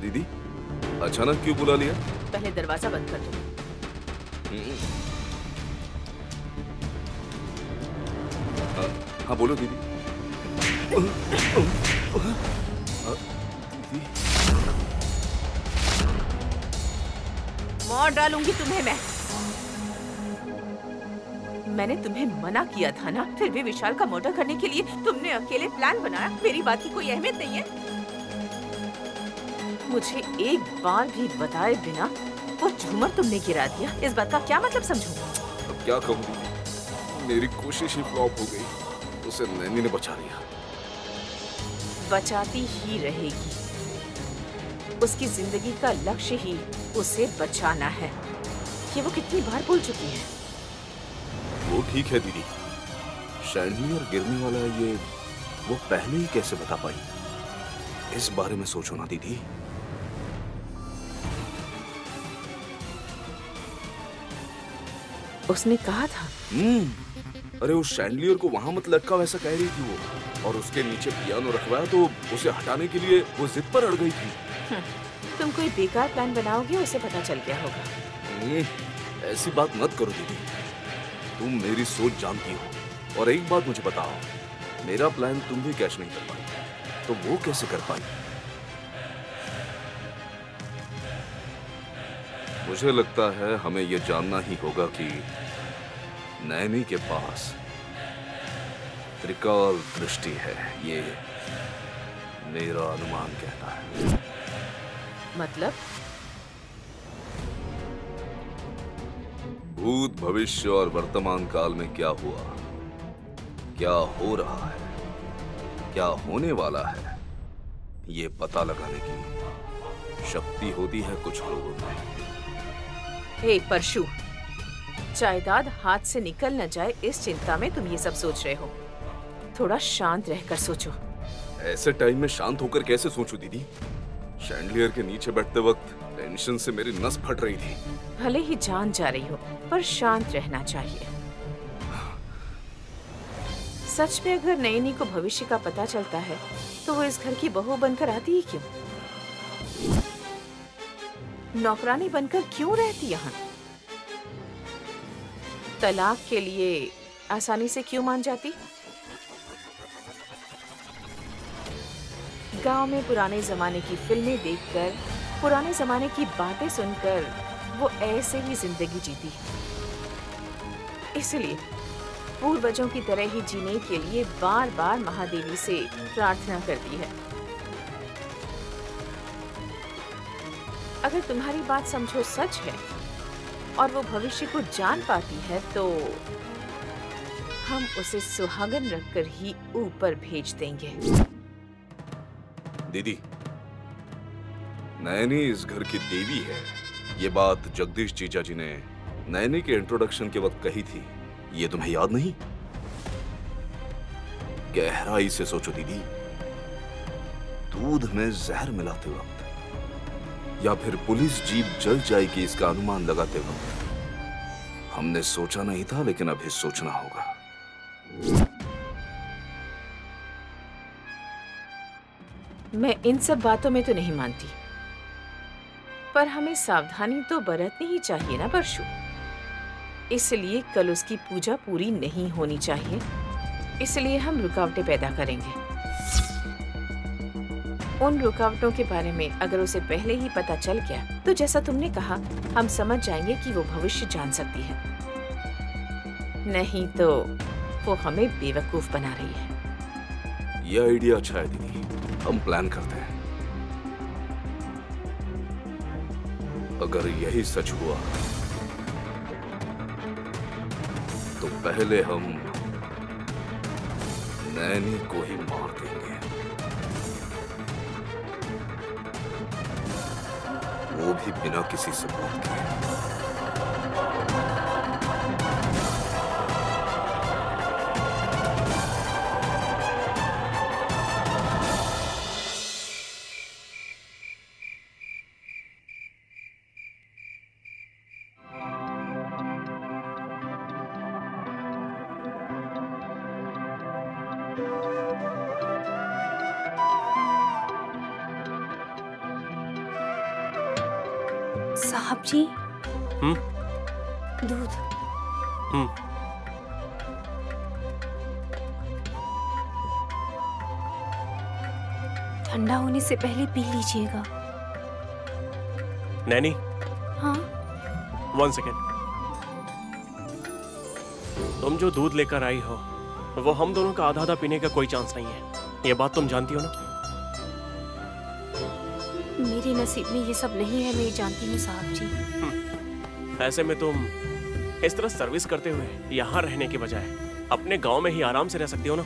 दीदी, अचानक क्यों बुला लिया? पहले दरवाजा बंद कर दो। हाँ बोलो दीदी। दीदी, मार डालूंगी तुम्हें मैं। मैंने तुम्हें मना किया था ना, फिर भी विशाल का मर्डर करने के लिए तुमने अकेले प्लान बनाया। मेरी बात की कोई अहमियत नहीं है? मुझे एक बार भी बताए बिना वो झूमर तुमने गिरा दिया, इस बात का क्या मतलब समझूं? अब क्या कहूँ दीदी, मेरी कोशिश ही फ्लॉप हो गई। उसे नैनी ने बचा लिया। बचाती ही रहेगी। उसकी जिंदगी का लक्ष्य ही उसे बचाना है। ये वो कितनी बार बोल चुकी है। वो ठीक है दीदी, शैंडलियर गिरने वाला है ये वो पहले ही कैसे बता पाई? इस बारे में सोचो ना दीदी। उसने कहा था। अरे उस शैंडलियर को वहां मत लटका, वैसा कह रही थी वो। और उसके नीचे पियानो रखवाया तो उसे हटाने के लिए वो जिद पर अड़ गई थी। तुम कोई बेकार प्लान बनाओगे, उसे पता चल गया होगा। ऐसी बात मत करो दीदी, तुम मेरी सोच जानती हो। और एक बात मुझे बताओ, मेरा प्लान तुम भी कैच नहीं कर पाई, तो वो कैसे कर पाई? मुझे लगता है हमें यह जानना ही होगा कि नैनी के पास त्रिकाल दृष्टि है, ये मेरा अनुमान कहता है। मतलब? भूत, भविष्य और वर्तमान काल में क्या हुआ, क्या हो रहा है, क्या होने वाला है, ये पता लगाने की शक्ति होती है कुछ लोगों में। हे परशु, जायदाद हाथ से निकल न जाए इस चिंता में तुम ये सब सोच रहे हो। थोड़ा शांत रहकर सोचो। ऐसे टाइम में शांत होकर कैसे सोचूं दीदी? शैंडलियर के नीचे बैठते वक्त टेंशन से मेरी नस फट रही थी। भले ही जान जा रही हो, पर शांत रहना चाहिए। सच में अगर नैनी को भविष्य का पता चलता है तो वो इस घर की बहू बनकर आती ही क्यों? नौकरानी बनकर क्यों रहती यहाँ? तलाक के लिए आसानी से क्यों मान जाती? गांव में पुराने जमाने की फिल्में देखकर, पुराने जमाने की बातें सुनकर वो ऐसे ही जिंदगी जीती। इसलिए पूर्वजों की तरह ही जीने के लिए बार बार महादेवी से प्रार्थना करती है। अगर तुम्हारी बात समझो सच है और वो भविष्य को जान पाती है तो हम उसे सुहागन रखकर ही ऊपर भेज देंगे। दीदी, नैनी इस घर की देवी है। ये बात जगदीश जीजा जी ने नैनी के इंट्रोडक्शन के वक्त कही थी। ये तुम्हें याद नहीं? गहराई से सोचो दीदी, दूध में जहर मिलाते वक्त या फिर पुलिस जीप जल जाएगी इसका अनुमान लगाते वक्त हमने सोचा नहीं था, लेकिन अभी सोचना होगा। मैं इन सब बातों में तो नहीं मानती, पर हमें सावधानी तो बरतनी ही चाहिए ना परशु। इसलिए कल उसकी पूजा पूरी नहीं होनी चाहिए, इसलिए हम रुकावटें पैदा करेंगे। उन रुकावटों के बारे में अगर उसे पहले ही पता चल गया तो जैसा तुमने कहा, हम समझ जाएंगे कि वो भविष्य जान सकती है। नहीं तो वो हमें बेवकूफ बना रही है। यह आइडिया अच्छा है दीदी, हम प्लान करते हैं। अगर यही सच हुआ तो पहले हम नैनी को ही मार देंगे, वो भी बिना किसी सबूत के। साहब जी। दूध। ठंडा होने से पहले पी लीजिएगा। नैनी। हाँ। 1 सेकेंड। तुम जो दूध लेकर आई हो वो हम दोनों का आधा आधा पीने का कोई चांस नहीं है, ये बात तुम जानती हो ना? मेरे नसीब में ये सब नहीं है, मैं ये जानती हूँ साहब जी। ऐसे में तुम इस तरह सर्विस करते हुए यहाँ रहने के बजाय अपने गांव में ही आराम से रह सकती हो ना?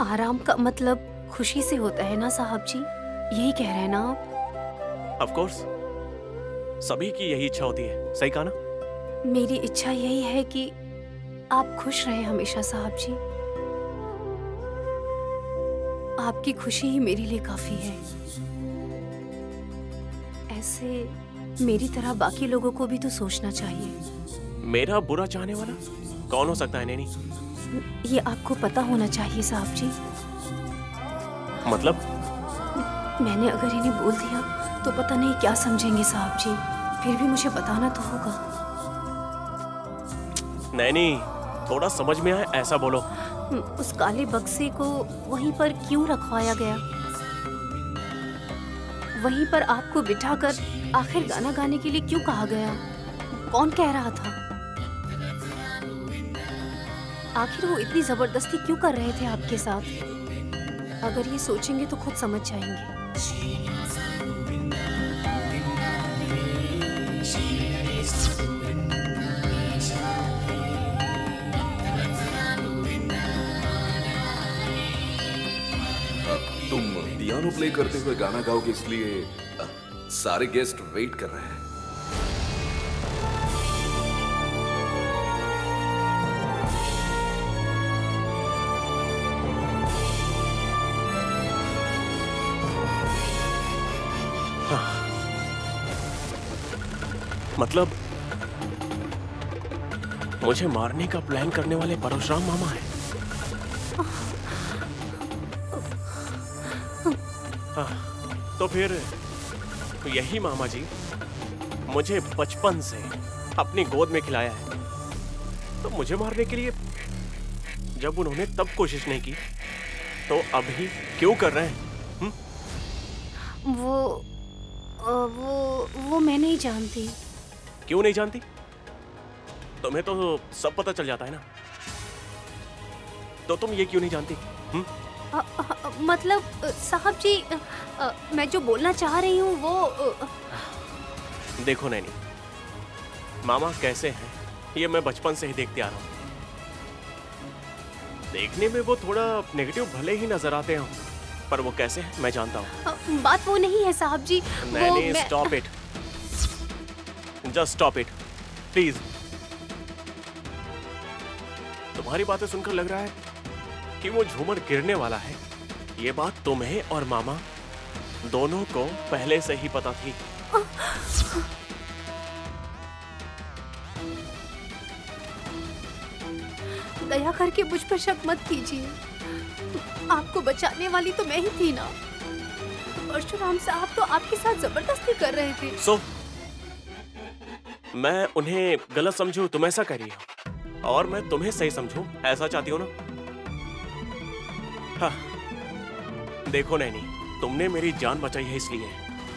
आराम का मतलब खुशी से होता है ना साहब जी, यही कह रहे हैं ना आप? ऑफ कोर्स, सभी की यही इच्छा होती है, सही कहा ना? मेरी इच्छा यही है कि आप खुश रहें हमेशा साहब जी। आपकी खुशी ही मेरे लिए काफी है। ऐसे मेरी तरह बाकी लोगों को भी तो सोचना चाहिए। मेरा बुरा चाहने वाला कौन हो सकता है नैनी? ये आपको पता होना चाहिए साहब जी। मतलब? मैंने अगर इन्हें बोल दिया तो पता नहीं क्या समझेंगे साहब जी, फिर भी मुझे बताना तो होगा। नैनी, थोड़ा समझ में आए ऐसा बोलो। उस काले बक्से को वहीं पर क्यों रखवाया गया? वहीं पर आपको बिठाकर आखिर गाना गाने के लिए क्यों कहा गया? कौन कह रहा था? आखिर वो इतनी जबरदस्ती क्यों कर रहे थे आपके साथ? अगर ये सोचेंगे तो खुद समझ जाएंगे। तुम पियानो प्ले करते हुए गाना गाओगे, इसलिए सारे गेस्ट वेट कर रहे हैं। मतलब मुझे मारने का प्लान करने वाले परशुराम मामा हैं। तो फिर यही मामा जी मुझे बचपन से अपनी गोद में खिलाया है, तो मुझे मारने के लिए जब उन्होंने तब कोशिश नहीं की तो अभी क्यों कर रहे हैं? वो मैं नहीं जानती। क्यों नहीं जानती? तुम्हें तो सब पता चल जाता है ना, तो तुम ये क्यों नहीं जानती? मतलब साहब जी, मैं जो बोलना चाह रही हूँ वो देखो नैनी, मामा कैसे हैं ये मैं बचपन से ही देखते आ रहा हूँ। देखने में वो थोड़ा नेगेटिव भले ही नजर आते हैं, पर वो कैसे हैं मैं जानता हूँ। बात वो नहीं है साहब जी। Nanny, stop it, just stop it please. तुम्हारी बातें सुनकर लग रहा है कि वो झूमर गिरने वाला है। ये बात तुम्हें और मामा दोनों को पहले से ही पता थी। दया करके मुझ पर शक मत कीजिए। आपको बचाने वाली तो मैं ही थी ना। परशुराम साहब तो आपके साथ जबरदस्ती कर रहे थे। सो मैं उन्हें गलत समझूं तुम ऐसा कह रही हो, और मैं तुम्हें सही समझूं ऐसा चाहती हो ना? हाँ, देखो नैनी, तुमने मेरी जान बचाई है इसलिए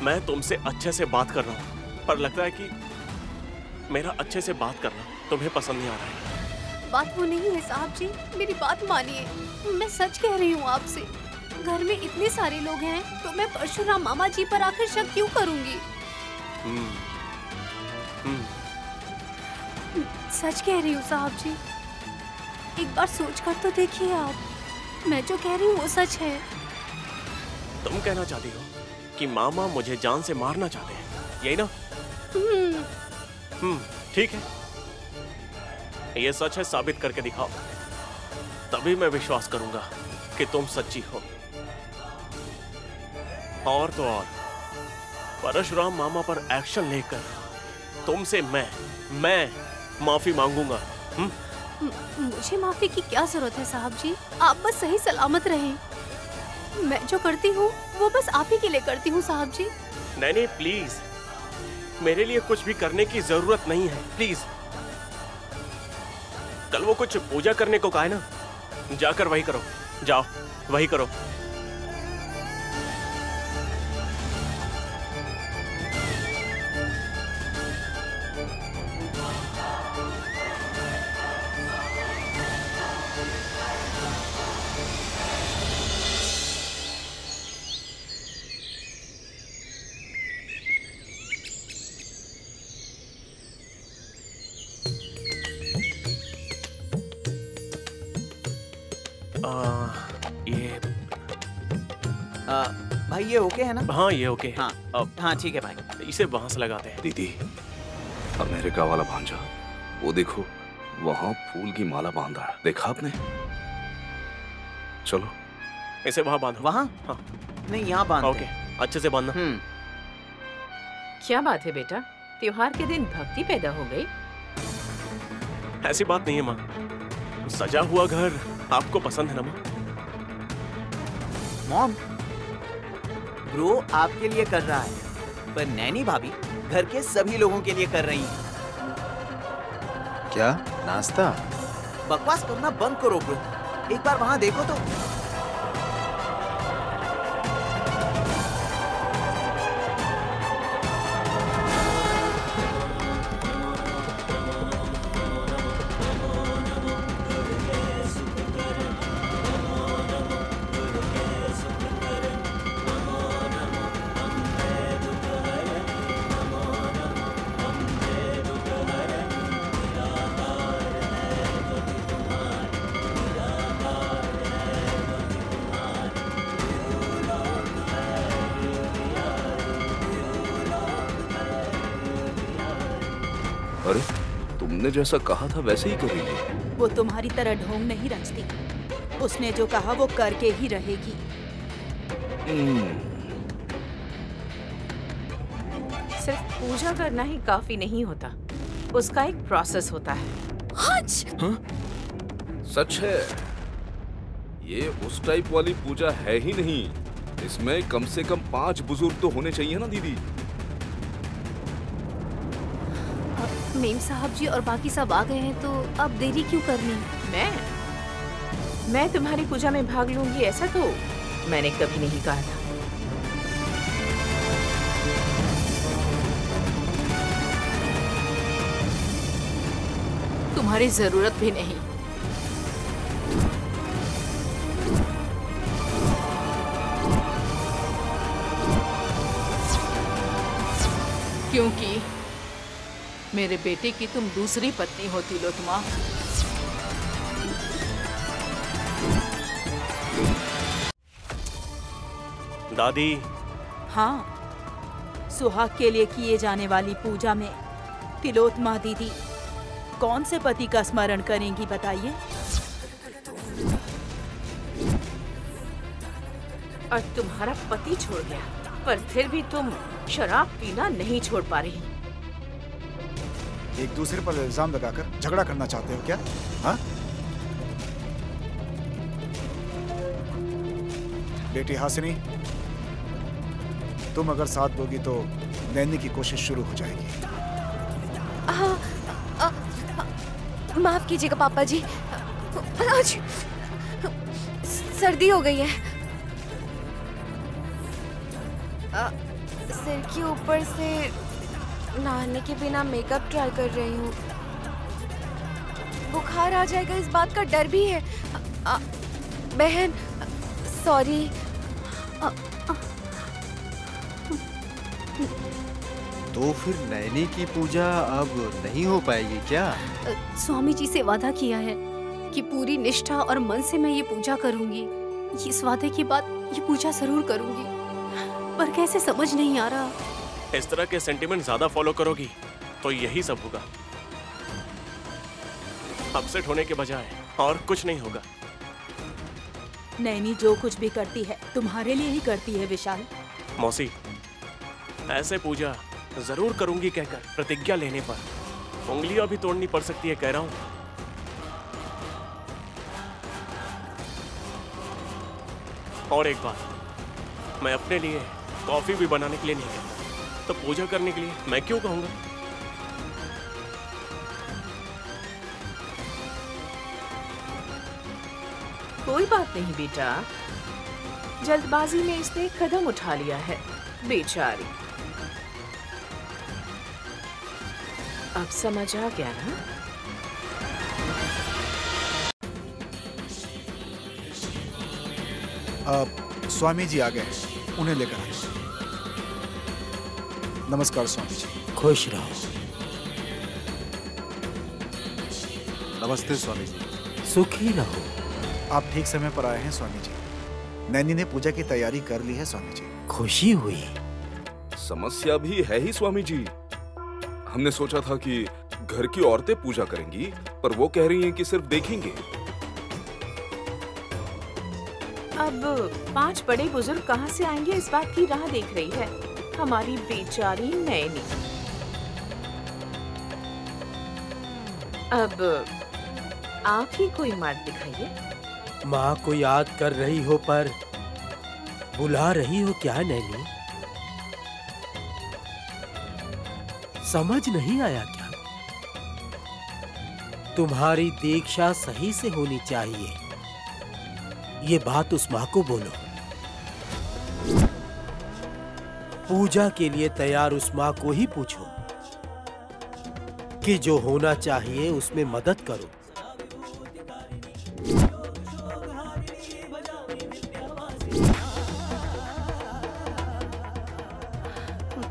मैं तुमसे अच्छे से बात कर रहा हूँ, पर लगता है कि मेरा अच्छे से बात करना तुम्हें पसंद नहीं आ रहा है। बात वो नहीं है साहब जी, मेरी बात मानिए। मैं सच कह रही हूँ आपसे। घर में इतने सारे लोग हैं तो मैं परशुराम मामा जी पर आखिर शक क्यों करूंगी? सच कह रही हूँ साहब जी, एक बार सोच कर तो देखिए आप। मैं जो कह रही हूँ वो सच है। तुम कहना चाहती हो कि मामा मुझे जान से मारना चाहते हैं, यही ना? ठीक है, ये सच है, साबित करके दिखाओ, तभी मैं विश्वास करूंगा कि तुम सच्ची हो। और तो और परशुराम मामा पर एक्शन लेकर तुमसे मैं माफी मांगूंगा। मुझे माफी की क्या जरूरत है साहब जी? आप बस सही सलामत रहें। मैं जो करती हूँ वो बस आप ही के लिए करती हूँ साहब जी। नहीं प्लीज, मेरे लिए कुछ भी करने की जरूरत नहीं है, प्लीज। कल वो कुछ पूजा करने को कहा है ना, जाकर वही करो। जाओ, वही करो। ये भाई ये ओके है ना? हाँ, ये ओके है। हाँ ठीक है भाई। इसे वहां से लगाते हैं। दीदी, अमेरिका वाला भांजा, वो देखो वहां फूल की माला बांधा है, देखा आपने? चलो इसे वहां बांधो। वहां? हाँ। नहीं, यहाँ बांधते ओके, अच्छे से बांधना। क्या बात है बेटा, त्योहार के दिन भक्ति पैदा हो गई? ऐसी बात नहीं है माँ, सजा हुआ घर आपको पसंद है ना माँ? मॉम, ब्रो आपके लिए कर रहा है, पर नैनी भाभी घर के सभी लोगों के लिए कर रही है। क्या नाश्ता? बकवास करना बंद करो ब्रो, एक बार वहां देखो तो। अरे, तुमने जैसा कहा था वैसे ही करेगी। वो तुम्हारी तरह ढोंग नहीं रचती, उसने जो कहा वो करके ही रहेगी। सिर्फ पूजा करना ही काफी नहीं होता, उसका एक प्रोसेस होता है। हाँ? सच है, ये उस टाइप वाली पूजा है ही नहीं। इसमें कम से कम 5 बुजुर्ग तो होने चाहिए ना दीदी। मेम साहब जी और बाकी सब आ गए हैं, तो अब देरी क्यों करनी? मैं तुम्हारी पूजा में भाग लूंगी ऐसा तो मैंने कभी नहीं कहा था। तुम्हारी जरूरत भी नहीं। क्योंकि मेरे बेटे की तुम दूसरी पत्नी हो तिलोत्तमा। दादी। हाँ, सुहाग के लिए किए जाने वाली पूजा में तिलोत्तमा दीदी कौन से पति का स्मरण करेंगी बताइए? और तुम्हारा पति छोड़ गया, पर फिर भी तुम शराब पीना नहीं छोड़ पा रही। एक दूसरे पर इल्जाम लगाकर झगड़ा करना चाहते हो क्या? हाँ? बेटी हासिनी, तुम अगर साथ दोगी तो नैनी की कोशिश शुरू हो जाएगी। माफ कीजिएगा पापा जी, आज सर्दी हो गई है। सिर के ऊपर से नहाने के बिना मेकअप ट्राई कर रही हूँ। बुखार आ जाएगा इस बात का डर भी है। बहन सॉरी। तो फिर नैनी की पूजा अब नहीं हो पाएगी क्या? स्वामी जी से वादा किया है कि पूरी निष्ठा और मन से मैं ये पूजा करूंगी। इस वादे के बाद ये पूजा जरूर करूंगी, पर कैसे समझ नहीं आ रहा। इस तरह के सेंटिमेंट ज्यादा फॉलो करोगी तो यही सब होगा। अपसेट होने के बजाय और कुछ नहीं होगा। नैनी जो कुछ भी करती है तुम्हारे लिए ही करती है विशाल। मौसी, ऐसे पूजा जरूर करूंगी कहकर प्रतिज्ञा लेने पर उंगलियां भी तोड़नी पड़ सकती है, कह रहा हूं। और एक बात, मैं अपने लिए कॉफी भी बनाने के लिए नहीं कहता। तो पूजा करने के लिए मैं क्यों कहूंगा? कोई बात नहीं बेटा, जल्दबाजी में इसने कदम उठा लिया है, बेचारी। अब समझ आ गया ना? स्वामी जी आ गए, उन्हें लेकर आए। नमस्कार स्वामी जी। खुश रहो। नमस्ते स्वामी जी। सुखी रहो। आप ठीक समय पर आए हैं स्वामी जी। नैनी ने पूजा की तैयारी कर ली है स्वामी जी। खुशी हुई। समस्या भी है ही स्वामी जी। हमने सोचा था कि घर की औरतें पूजा करेंगी, पर वो कह रही हैं कि सिर्फ देखेंगे। अब 5 बड़े बुजुर्ग कहाँ से आएंगे, इस बात की राह देख रही है हमारी बेचारी नैनी। अब आप ही कोई मार्ग दिखाइए। माँ को याद कर रही हो पर बुला रही हो क्या नैनी? समझ नहीं आया क्या? तुम्हारी दीक्षा सही से होनी चाहिए, ये बात उस माँ को बोलो। पूजा के लिए तैयार उस माँ को ही पूछो कि जो होना चाहिए उसमें मदद करो।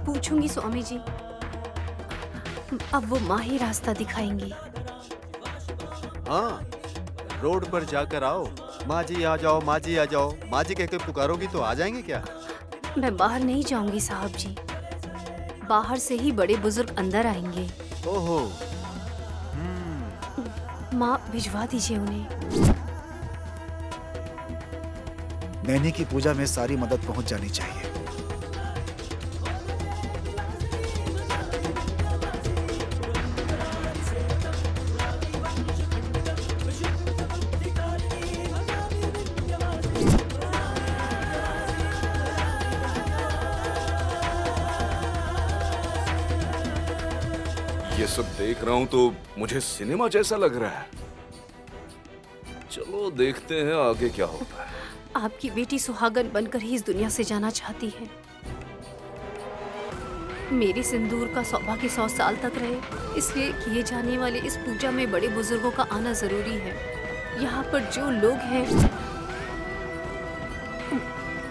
पूछूंगी स्वामी जी। अब वो माँ ही रास्ता दिखाएंगी। हाँ, रोड पर जाकर आओ, माँ जी आ जाओ, माँ जी आ जाओ। माँ जी कहकर पुकारोगी तो आ जाएंगे क्या? मैं बाहर नहीं जाऊंगी साहब जी, बाहर से ही बड़े बुजुर्ग अंदर आएंगे। ओहो। माँ भिजवा दीजिए उन्हें। नैनी की पूजा में सारी मदद पहुंच जानी चाहिए। ये सब देख रहा हूं तो मुझे सिनेमा जैसा लग रहा है। चलो देखते हैं आगे क्या होता है। आपकी बेटी सुहागन बनकर ही इस दुनिया से जाना चाहती है। मेरी सिंदूर का सौभाग्य 100 साल तक रहे, इसलिए किए जाने वाले इस पूजा में बड़े बुजुर्गों का आना जरूरी है। यहाँ पर जो लोग हैं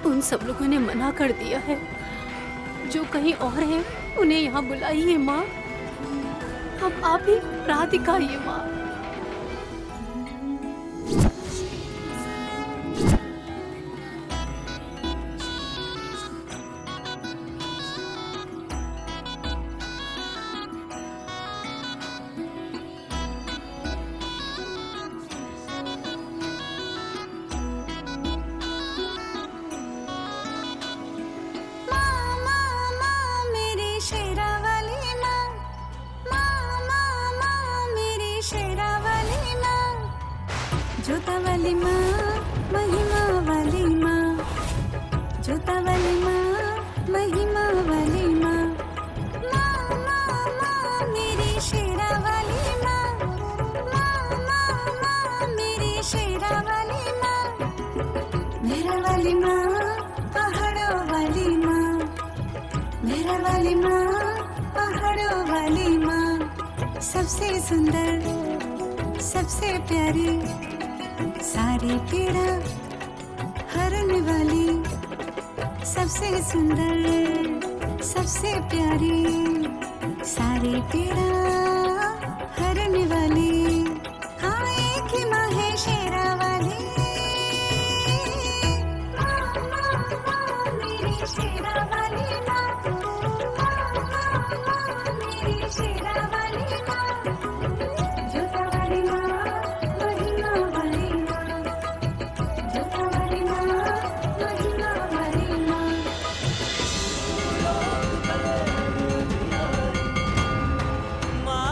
उन सब लोगों ने मना कर दिया है। जो कहीं और हैं उन्हें यहाँ बुलाइए माँ। अब आप ही राह दिखाइए माँ। जोता वाली माँ, महिमा वाली माँ, जोता वाली माँ, महिमा वाली माँ, माँ माँ माँ मेरी शेरा वाली माँ, माँ माँ माँ मेरी शेरा वाली माँ, मेरा वाली माँ, पहाड़ों वाली माँ, मेरा वाली माँ, पहाड़ों वाली माँ, सबसे सुंदर, सबसे प्यारी, सारी पीड़ा हरने वाली, सबसे सुंदर, सबसे प्यारी, सारी पीड़ा हरने वाली। हाँ एक ही माँ है शेरा वाली, माँ माँ माँ मेरी शेरा वाली माँ, माँ माँ माँ मेरी शेरा वाली माँ, जोता वाली माँ, महिमा वाली माँ, जोता वाली माँ, महिमा वाली माँ। माँ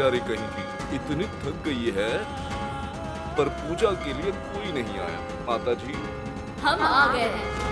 तैयारी कहीं की, इतनी थक गई है, पर पूजा के लिए कोई नहीं आया। माता जी, हम आ गए हैं।